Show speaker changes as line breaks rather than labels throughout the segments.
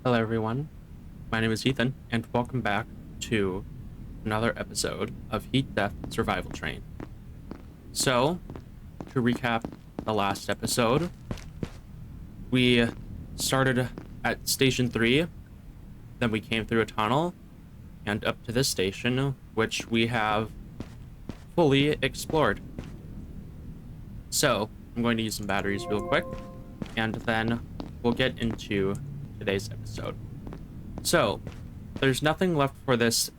Hello, everyone. My name is Ethan, and welcome back to another episode of Heat Death Survival Train. So, to recap the last episode, we started at Station 3, then we came through a tunnel, and up to this station, which we have fully explored. So, I'm going to use some batteries real quick, and then we'll get into today's episode. So, there's nothing left for us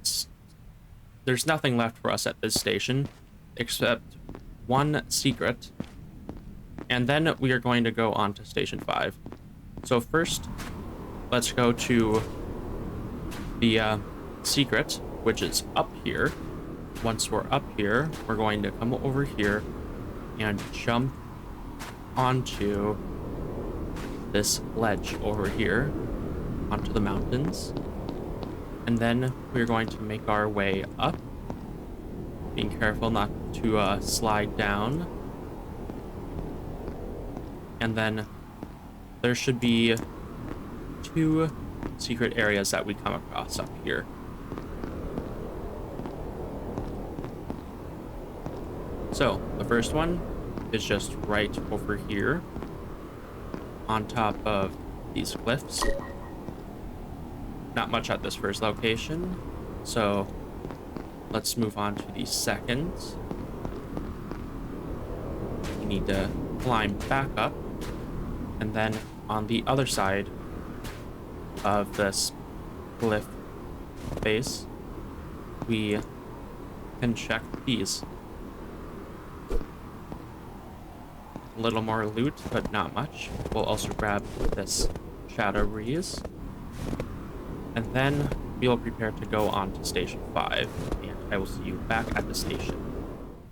at this station except one secret, and then we are going to go on to Station 5. So first, let's go to the secret, which is up here. Once we're up here, we're going to come over here and jump onto this ledge over here, onto the mountains. And then we're going to make our way up, being careful not to slide down. And then there should be 2 secret areas that we come across up here. So the first one is just right over here on top of these cliffs. Not much at this first location, so let's move on to the second. We need to climb back up, and then on the other side of this cliff face, we can check these. A little more loot, but not much. We'll also grab this Shadow Breeze. And then we will prepare to go on to Station 5, and I will see you back at the station.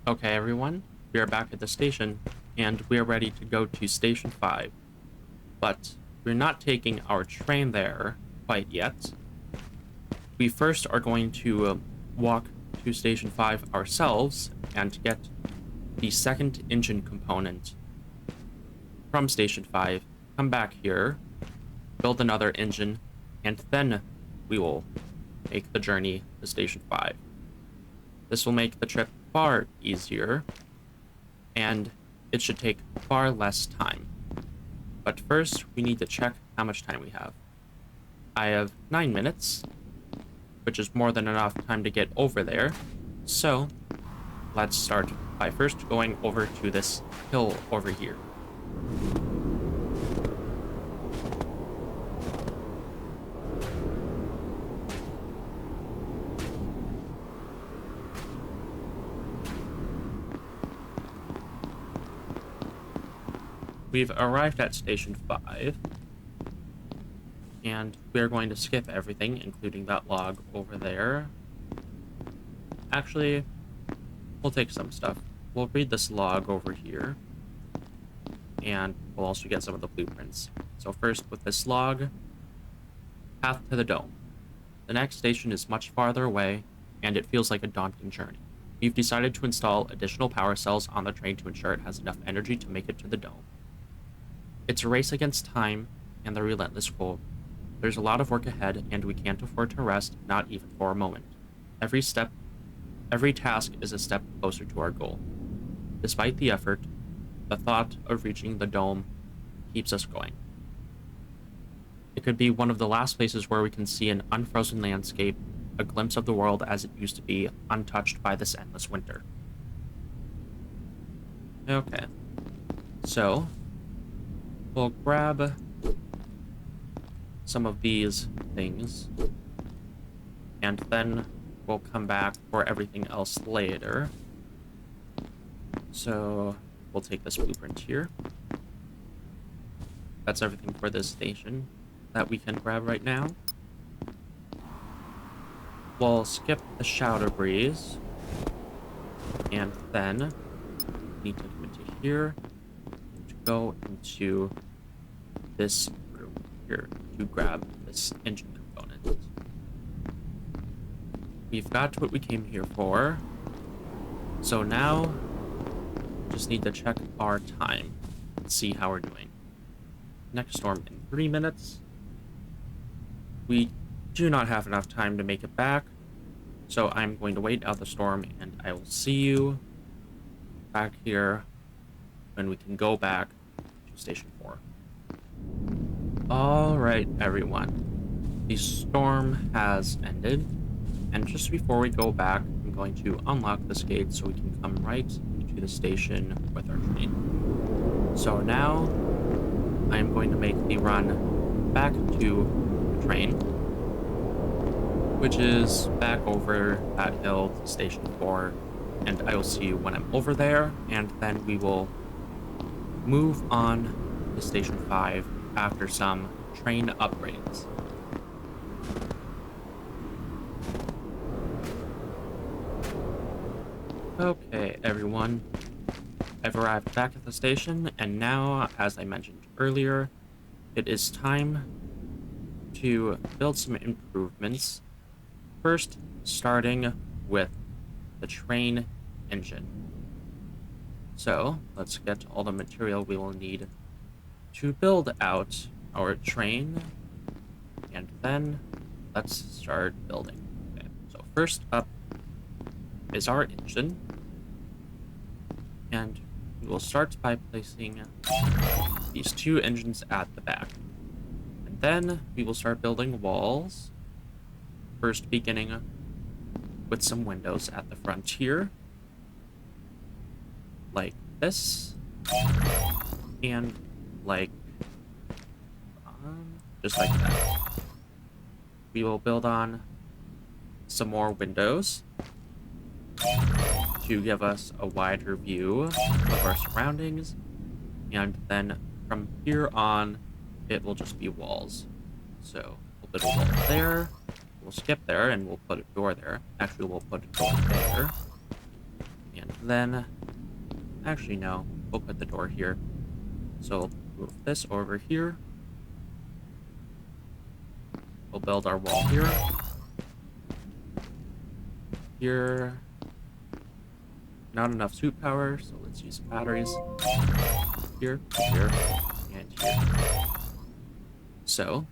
Okay, everyone, we are back at the station, and we are ready to go to Station 5. But we're not taking our train there quite yet. We first are going to walk to Station 5 ourselves and get the second engine component from Station 5, come back here, build another engine, and then we will make the journey to Station 5. This will make the trip far easier, and it should take far less time. But first, we need to check how much time we have. I have 9 minutes, which is more than enough time to get over there. So, let's start by first going over to this hill over here. We've arrived at Station 5, and we're going to skip everything, including that log over there. Actually, we'll take some stuff. We'll read this log over here, and we'll also get some of the blueprints. So first, with this log, path to the dome. The next station is much farther away, and it feels like a daunting journey. We've decided to install additional power cells on the train to ensure it has enough energy to make it to the dome. It's a race against time and the relentless cold. There's a lot of work ahead, and we can't afford to rest, not even for a moment. Every task is a step closer to our goal. Despite the effort, the thought of reaching the dome keeps us going. It could be one of the last places where we can see an unfrozen landscape, a glimpse of the world as it used to be, untouched by this endless winter. Okay, so we'll grab some of these things, and then we'll come back for everything else later. So we'll take this blueprint here. That's everything for this station that we can grab right now. We'll skip the Shadow Breeze, and then need to come into here to go into this room here to grab this engine component. We've got what we came here for, so now just need to check our time and see how we're doing. Next storm in 3 minutes. we do not have enough time to make it back, so I'm going to wait out the storm, and I will see you back here when we can go back to Station 4. Alright, everyone. The storm has ended, and just before we go back, I'm going to unlock this gate so we can come right to the station with our train. So now, I am going to make the run back to the train, which is back over that hill to Station 4, and I will see you when I'm over there, and then we will move on to Station 5 after some train upgrades. Okay, everyone. I've arrived back at the station, and now, as I mentioned earlier, it is time to build some improvements. First, starting with the train engine. So, let's get all the material we will need to build out our train, and then let's start building. Okay, so first up is our engine, and we will start by placing these two engines at the back. And then we will start building walls, first beginning with some windows at the front here, like this, and like just like that. We will build on some more windows to give us a wider view of our surroundings, and then from here on it will just be walls. So we'll put a wall there, we'll skip there, and we'll put a door there. Actually, we'll put a door there, and then actually no, we'll put the door here. So we'll move this over here, we'll build our wall here, here. Not enough suit power, so let's use batteries. Here, here, and here. So,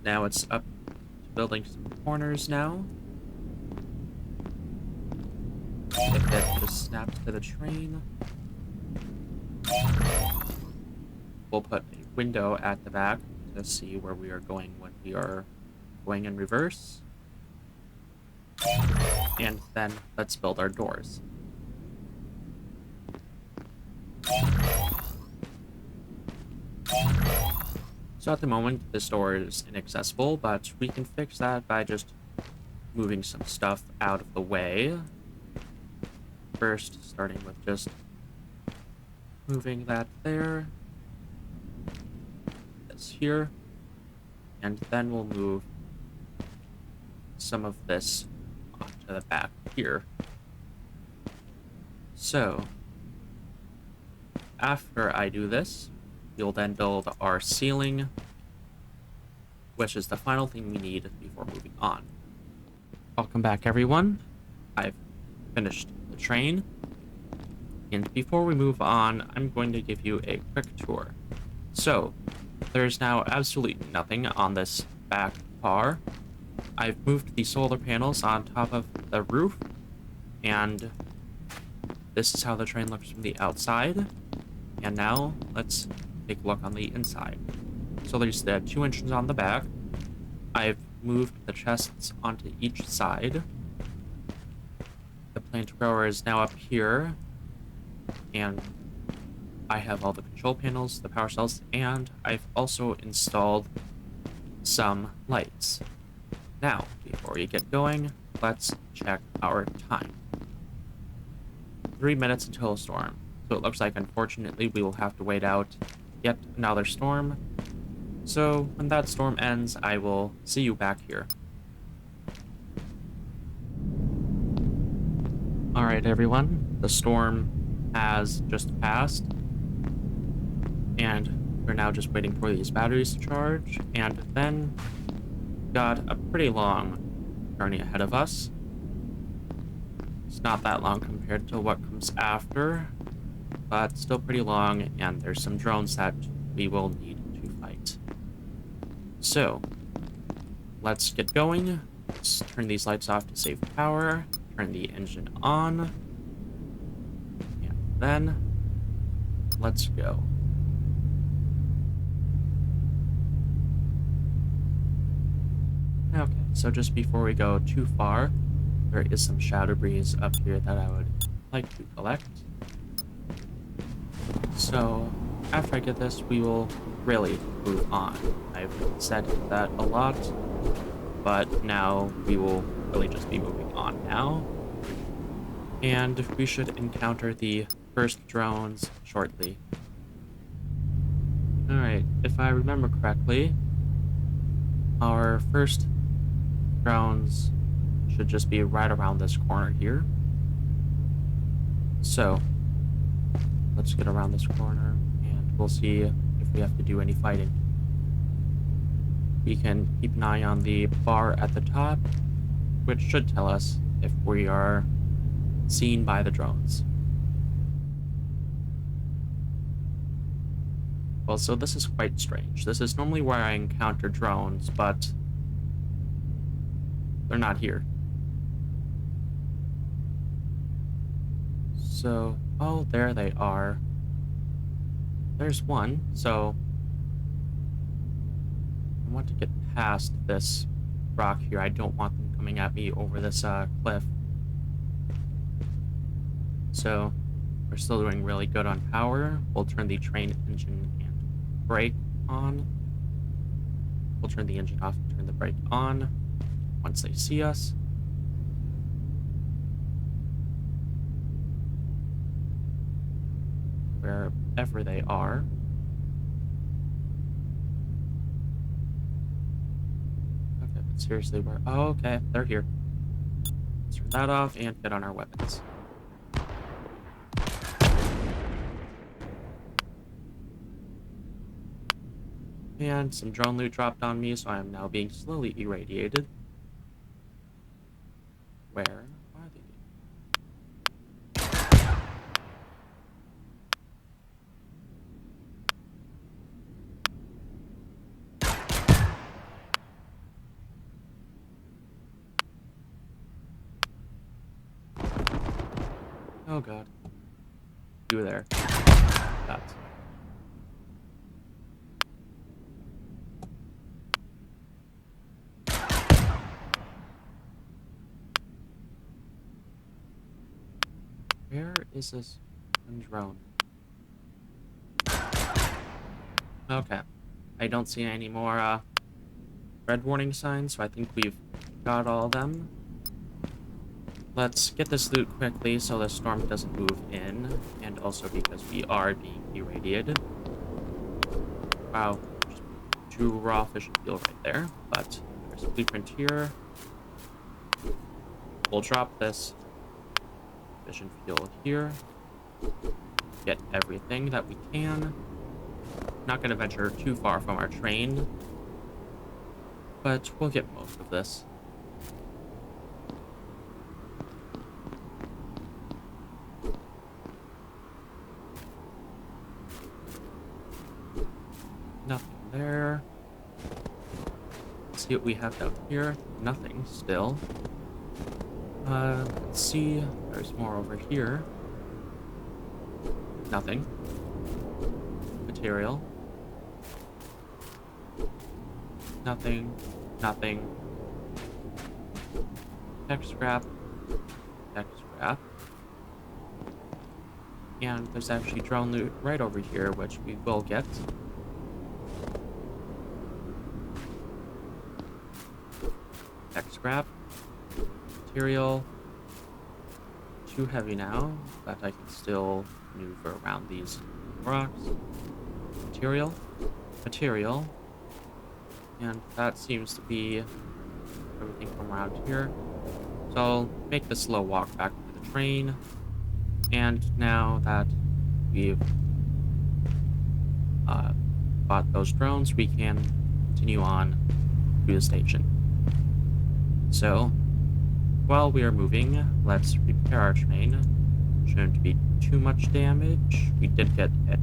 now it's up to building some corners now. If that just snaps to the train. We'll put a window at the back to see where we are going when we are going in reverse. And then let's build our doors. So at the moment, this door is inaccessible, but we can fix that by just moving some stuff out of the way. First, starting with just moving that there, this here, and then we'll move some of this onto the back here. So, after I do this, we'll then build our ceiling, which is the final thing we need before moving on. Welcome back, everyone. I've finished the train, and before we move on, I'm going to give you a quick tour. So, there's now absolutely nothing on this back car. I've moved the solar panels on top of the roof, and this is how the train looks from the outside. And now, let's take a look on the inside. So there's the two engines on the back. I've moved the chests onto each side. The plant grower is now up here, and I have all the control panels, the power cells, and I've also installed some lights. Now, before we get going, let's check our time. 3 minutes until a storm. So it looks like, unfortunately, we will have to wait out yet another storm. So when that storm ends, I will see you back here. Alright, everyone. The storm has just passed, and we're now just waiting for these batteries to charge, and then got a pretty long journey ahead of us. It's not that long compared to what comes after, but still pretty long, and there's some drones that we will need to fight. So, let's get going. Let's turn these lights off to save power. Turn the engine on. And then, let's go. Okay, so just before we go too far, there is some shadow breeze up here that I would like to collect. So, after I get this, we will really move on. I've said that a lot, but now we will really just be moving on now. And we should encounter the first drones shortly. Alright, if I remember correctly, our first drones should just be right around this corner here. So, let's get around this corner and we'll see if we have to do any fighting. We can keep an eye on the bar at the top, which should tell us if we are seen by the drones. Well, so this is quite strange. This is normally where I encounter drones, but they're not here. So, oh, there they are. There's one, so I want to get past this rock here. I don't want them coming at me over this cliff. So, we're still doing really good on power. We'll turn the train engine and brake on. We'll turn the engine off and turn the brake on once they see us. Wherever they are. Okay, but seriously, where? Oh, okay, they're here. Let's turn that off and get on our weapons. And some drone loot dropped on me, so I am now being slowly irradiated. Where are they? Oh god. You there. That's... Where is this drone? Okay. I don't see any more red warning signs, so I think we've got all of them. Let's get this loot quickly so the storm doesn't move in, and also because we are being irradiated. Wow, just 2 raw fish and fuel right there, but there's a blueprint here. We'll drop this fish and fuel here. Get everything that we can. Not going to venture too far from our train, but we'll get most of this. Nothing there. Let's see what we have down here. Nothing still. Let's see. There's more over here. Nothing. Material. Nothing. Nothing. Tech scrap. Tech scrap. And there's actually drone loot right over here, which we will get. Tech scrap. Material. Too heavy now, but I can still maneuver around these rocks. Material. Material. And that seems to be everything from around here. So I'll make the slow walk back to the train. And now that we've bought those drones, we can continue on to the station. So, while we are moving, let's repair our train. Shouldn't be too much damage. We did get hit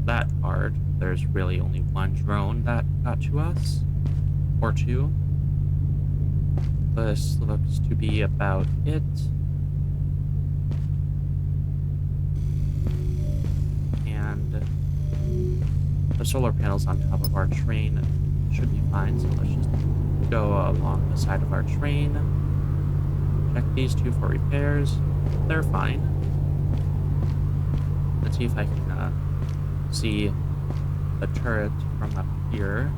that hard. There's really only one drone that got to us. Or 2. this looks to be about it. And the solar panels on top of our train should be fine, so let's just go along the side of our train. Check these two for repairs. They're fine. Let's see if I can see the turret from up here.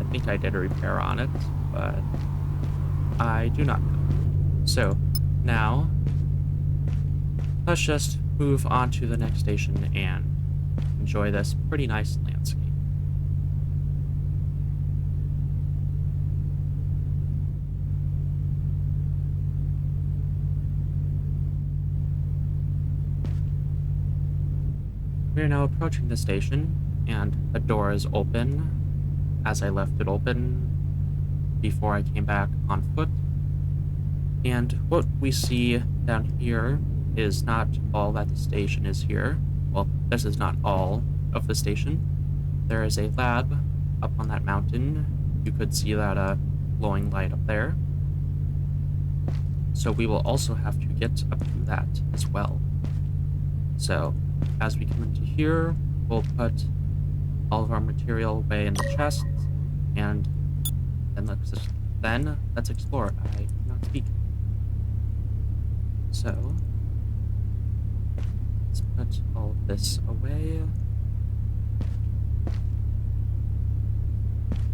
I think I did a repair on it, but I do not know. So now let's just move on to the next station and enjoy this pretty nice landscape. We are now approaching the station, and the door is open as I left it open before I came back on foot. And what we see down here is not all that the station is here. Well, this is not all of the station. There is a lab up on that mountain. You could see that glowing light up there. So we will also have to get up to that as well. So as we come into here, we'll put all of our material away in the chest, and then let's explore. I cannot speak. So let's put all of this away.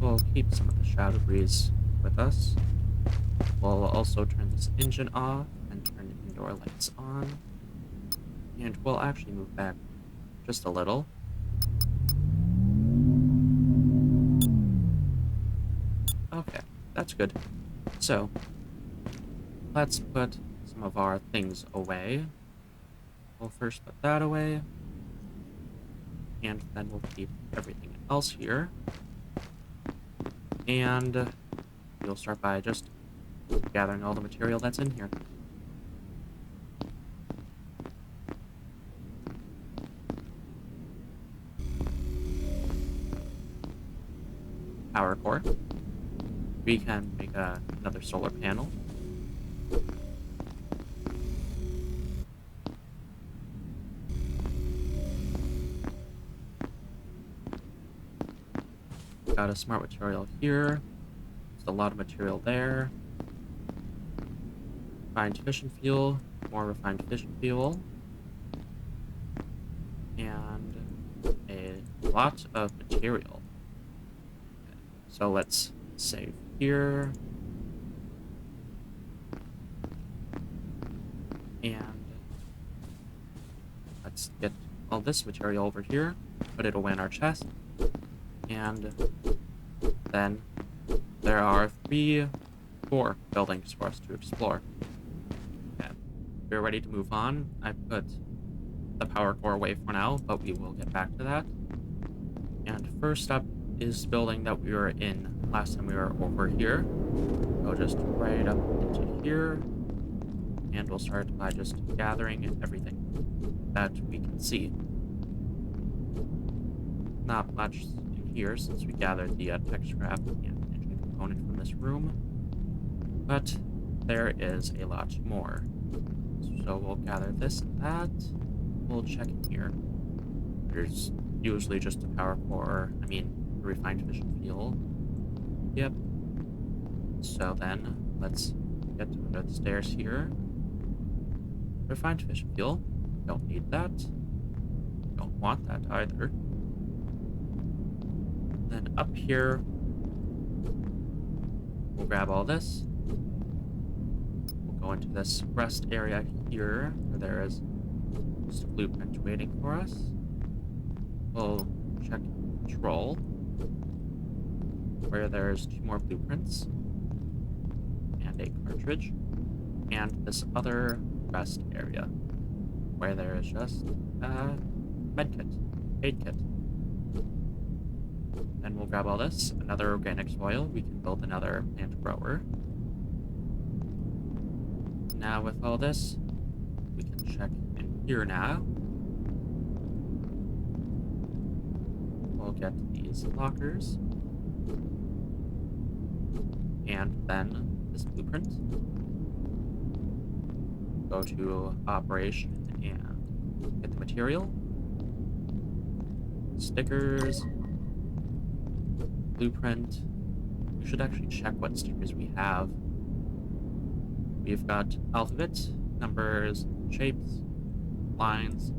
We'll keep some of the shadow breeze with us. We'll also turn this engine off and turn the indoor lights on. And we'll actually move back just a little. Okay, that's good. So let's put some of our things away. We'll first put that away, and then we'll keep everything else here. And we'll start by just gathering all the material that's in here. Power core. We can make another solar panel. Got a smart material here. There's a lot of material there. Refined fission fuel, more refined fission fuel. And a lot of material. So let's save here. And let's get all this material over here, put it away in our chest. And then there are 4 buildings for us to explore. Okay. We're ready to move on. I put the power core away for now, but we will get back to that. And first up is the building that we were in last time we were over here. Go just right up into here, and we'll start by just gathering everything that we can see. Not much in here since we gathered the tech scrap and engine component from this room, but there is a lot more. So we'll gather this and that. We'll check in here. There's usually just a power core, refined fission fuel. Yep. So then, let's get under the stairs here. Refined fission fuel. Don't need that. Don't want that either. Then up here, we'll grab all this. We'll go into this rest area here, where there is just a blueprint waiting for us. We'll check control, where there's 2 more blueprints and a cartridge, and this other rest area where there is just a medkit, aid kit. Then we'll grab all this, another organic soil. We can build another plant grower. Now with all this, we can check in here now. We'll get these lockers. and then this blueprint. Go to operation and get the material, stickers, blueprint. We should actually check what stickers we have. We've got alphabet, numbers, shapes, lines,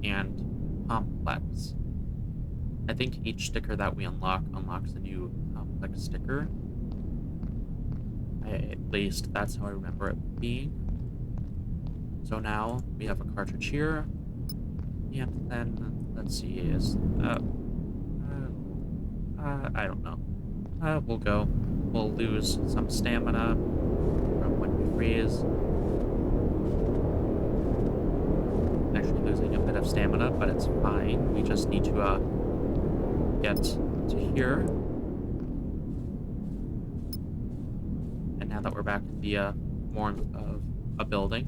and complex. I think each sticker that we unlock unlocks a new complex sticker. At least that's how I remember it being. So now we have a cartridge here, and then let's see, I don't know. We'll go. We'll lose some stamina from when we freeze. Actually losing a bit of stamina, but it's fine. We just need to get to here. And now that we're back in the warmth of a building,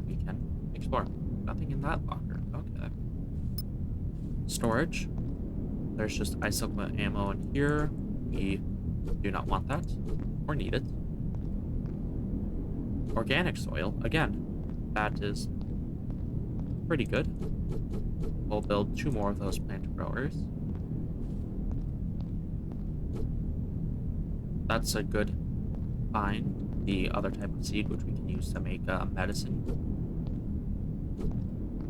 we can explore. Nothing in that locker. Okay. Storage. There's just icicle ammo in here. We do not want that or need it. Organic soil. Again, that is pretty good. We'll build 2 more of those plant growers. That's a good find. The other type of seed, which we can use to make medicine.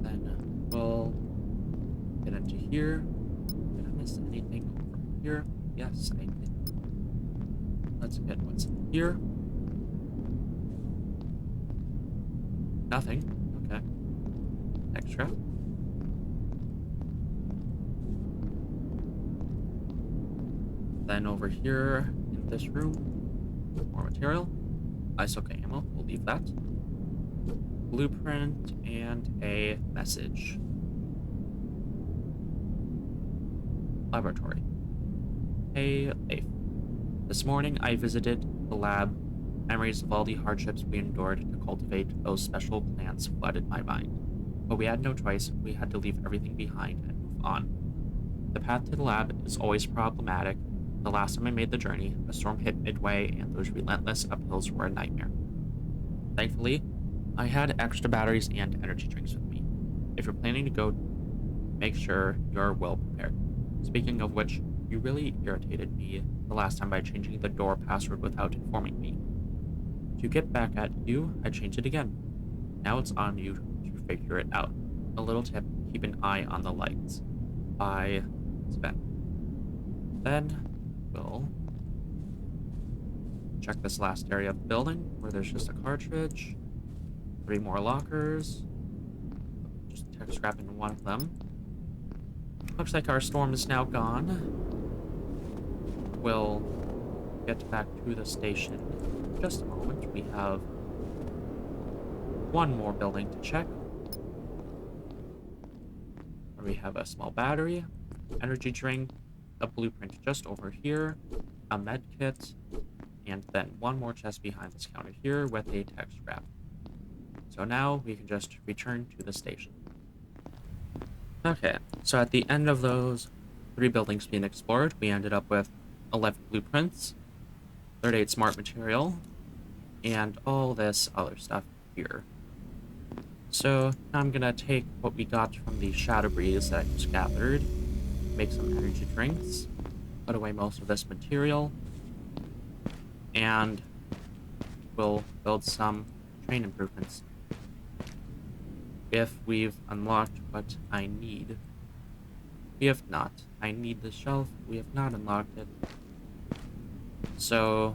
Then we'll get into here. Did I miss anything over here? Yes, I did. Let's get what's in here. Nothing. Okay. Extra. Then over here in this room, more material. Icicle ammo, we'll leave that. Blueprint and a message. Laboratory. Hey, Leif. This morning I visited the lab. Memories of all the hardships we endured to cultivate those special plants flooded my mind. But we had no choice. We had to leave everything behind and move on. The path to the lab is always problematic. The last time I made the journey, a storm hit midway, and those relentless uphills were a nightmare. Thankfully, I had extra batteries and energy drinks with me. If you're planning to go, make sure you're well prepared. Speaking of which, you really irritated me the last time by changing the door password without informing me. To get back at you, I changed it again. Now it's on you to figure it out. A little tip, keep an eye on the lights. By Sven. Then we'll check this last area of the building where there's just a cartridge, 3 more lockers, just tech scrap in one of them. Looks like our storm is now gone. We'll get back to the station in just a moment. We have 1 more building to check. We have a small battery, energy drink, a blueprint just over here, a med kit, and then 1 more chest behind this counter here with a tech scrap. So now we can just return to the station. Okay, so at the end of those 3 buildings being explored, we ended up with 11 blueprints, 38 smart material, and all this other stuff here. So now I'm gonna take what we got from the Shadow Breeze that I just gathered, make some energy drinks, put away most of this material, and we'll build some train improvements. If we've unlocked what I need. We have not. I need the shelf. We have not unlocked it. So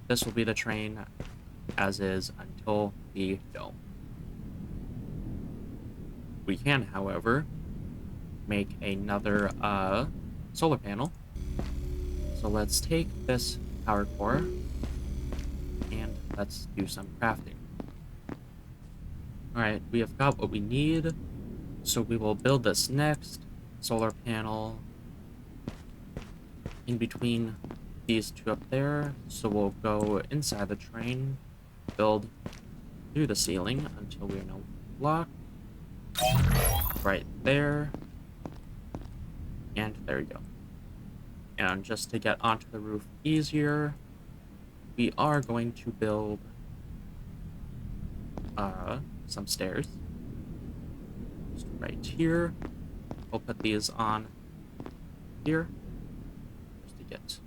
this will be the train as is until the dome. We can, however, make another solar panel. So let's take this power core and let's do some crafting. Alright, we have got what we need, so we will build this next solar panel in between these 2 up there. So we'll go inside the train, build through the ceiling until we are no block. Right there. And there you go. And just to get onto the roof easier, we are going to build some stairs. Just right here. We'll put these on here just to get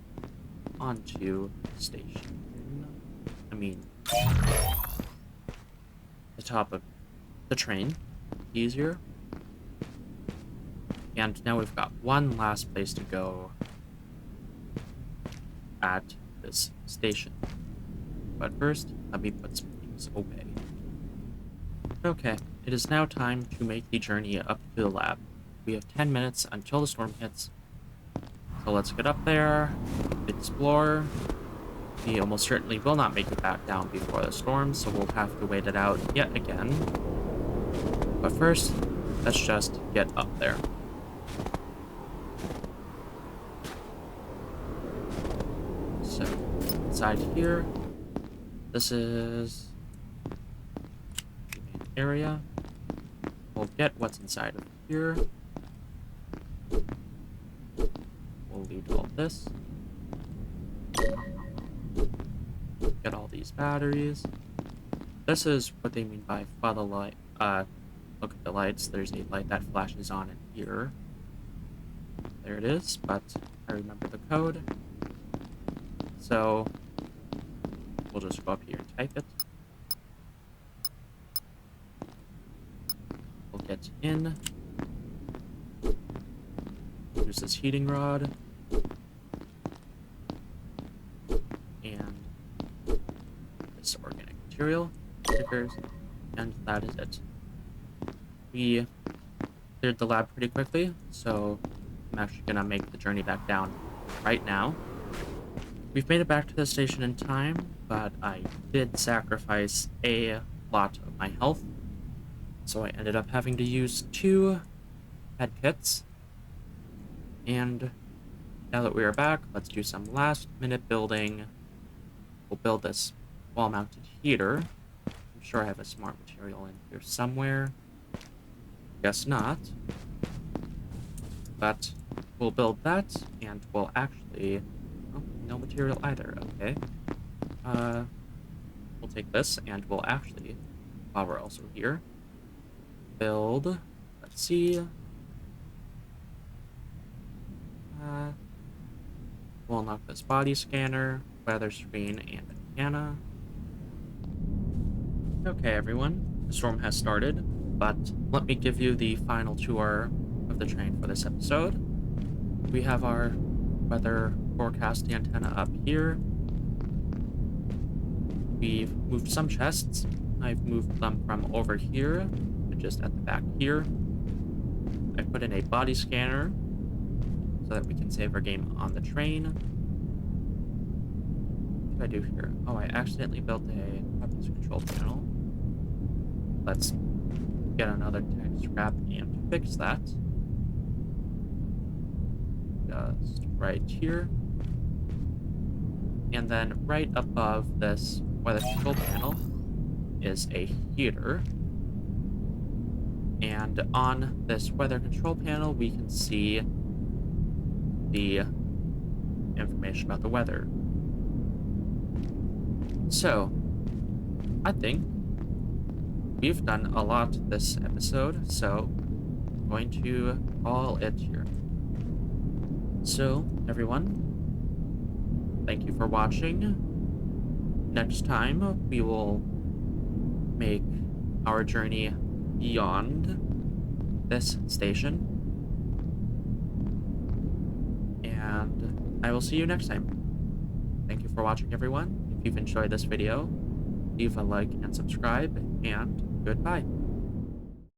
onto the station. I mean, the top of the train. Easier. And now we've got one last place to go at this station. But first, let me put some things away. Okay, it is now time to make the journey up to the lab. We have 10 minutes until the storm hits. So let's get up there, explore. We almost certainly will not make it back down before the storm, so we'll have to wait it out yet again. But first, let's just get up there. So, inside here, this is the main area. We'll get what's inside of here. We'll loot all this. Get all these batteries. This is what they mean by follow light. Look at the lights. There's a light that flashes on in here. There it is, but I remember the code. So we'll just go up here and type it. We'll get in. Use this heating rod. And this organic material, stickers, and that is it. We cleared the lab pretty quickly, so I'm actually gonna make the journey back down right now. We've made it back to the station in time, but I did sacrifice a lot of my health, so I ended up having to use 2 med kits. And now that we are back, let's do some last minute building. We'll build this wall-mounted heater. I'm sure I have a smart material in here somewhere. Guess not. But we'll build that, and we'll actually... Oh, no material either, okay. We'll take this, and we'll actually, while we're also here, build... Let's see... We'll unlock this body scanner, weather screen, and a antenna. Okay, everyone, the storm has started, but let me give you the final tour of the train for this episode. We have our weather forecast antenna up here. We've moved some chests. I've moved them from over here to just at the back here. I put in a body scanner so that we can save our game on the train. What did I do here? Oh, I accidentally built a weapons control panel. Let's get another tech scrap and fix that. Just right here. And then right above this weather control panel is a heater. And on this weather control panel, we can see the information about the weather. So, I think we've done a lot this episode, so I'm going to call it here. So, everyone, thank you for watching. Next time, we will make our journey beyond this station. And I will see you next time. Thank you for watching, everyone. If you've enjoyed this video, leave a like and subscribe, and goodbye.